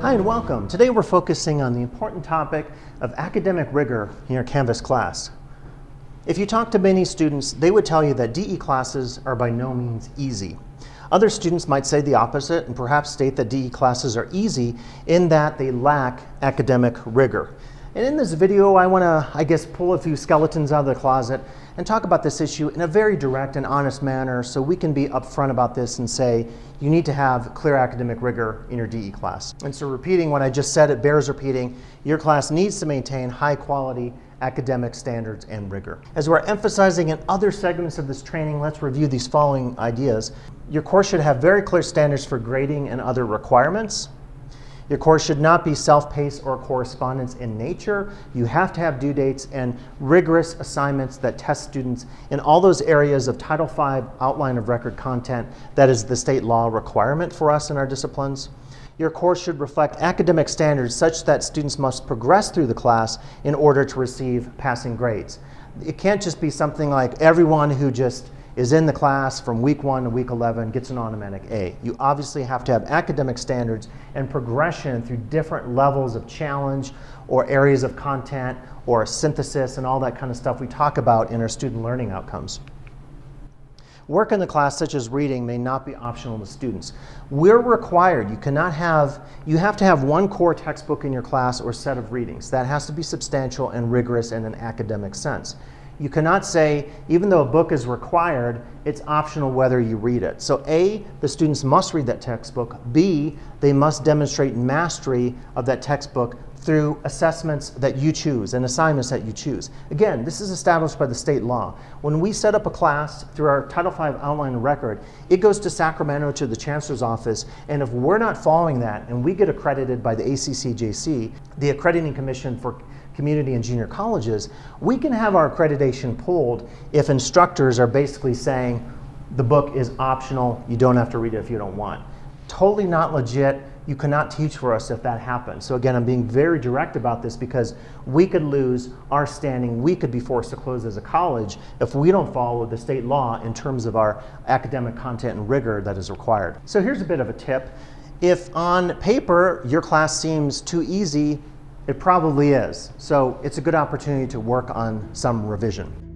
Hi and welcome. Today we're focusing on the important topic of academic rigor in your Canvas class. If you talk to many students, they would tell you that DE classes are by no means easy. Other students might say the opposite and perhaps state that DE classes are easy in that they lack academic rigor. And in this video, I want to, pull a few skeletons out of the closet and talk about this issue in a very direct and honest manner so we can be upfront about this and say you need to have clear academic rigor in your DE class. And so repeating what I just said, it bears repeating, your class needs to maintain high quality academic standards and rigor. As we're emphasizing in other segments of this training, let's review these following ideas. Your course should have very clear standards for grading and other requirements. Your course should not be self-paced or correspondence in nature. You have to have due dates and rigorous assignments that test students in all those areas of Title V outline of record content that is the state law requirement for us in our disciplines. Your course should reflect academic standards such that students must progress through the class in order to receive passing grades. It can't just be something like everyone who just is in the class from week 1 to week 11 gets an automatic A. You obviously have to have academic standards and progression through different levels of challenge or areas of content or synthesis and all that kind of stuff we talk about in our student learning outcomes. Work in the class, such as reading, may not be optional to students. We're required. You have to have one core textbook in your class or set of readings. That has to be substantial and rigorous in an academic sense. You cannot say, even though a book is required, it's optional whether you read it. So A, the students must read that textbook. B, they must demonstrate mastery of that textbook through assessments that you choose and assignments that you choose. Again, this is established by the state law. When we set up a class through our Title V outline of record, it goes to Sacramento to the Chancellor's office, and if we're not following that and we get accredited by the ACCJC, the Accrediting Commission for Community and Junior Colleges, we can have our accreditation pulled if instructors are basically saying the book is optional, you don't have to read it if you don't want. Totally not legit. You cannot teach for us if that happens. So again, I'm being very direct about this because we could lose our standing. We could be forced to close as a college if we don't follow the state law in terms of our academic content and rigor that is required. So here's a bit of a tip. If on paper your class seems too easy, it probably is. So it's a good opportunity to work on some revision.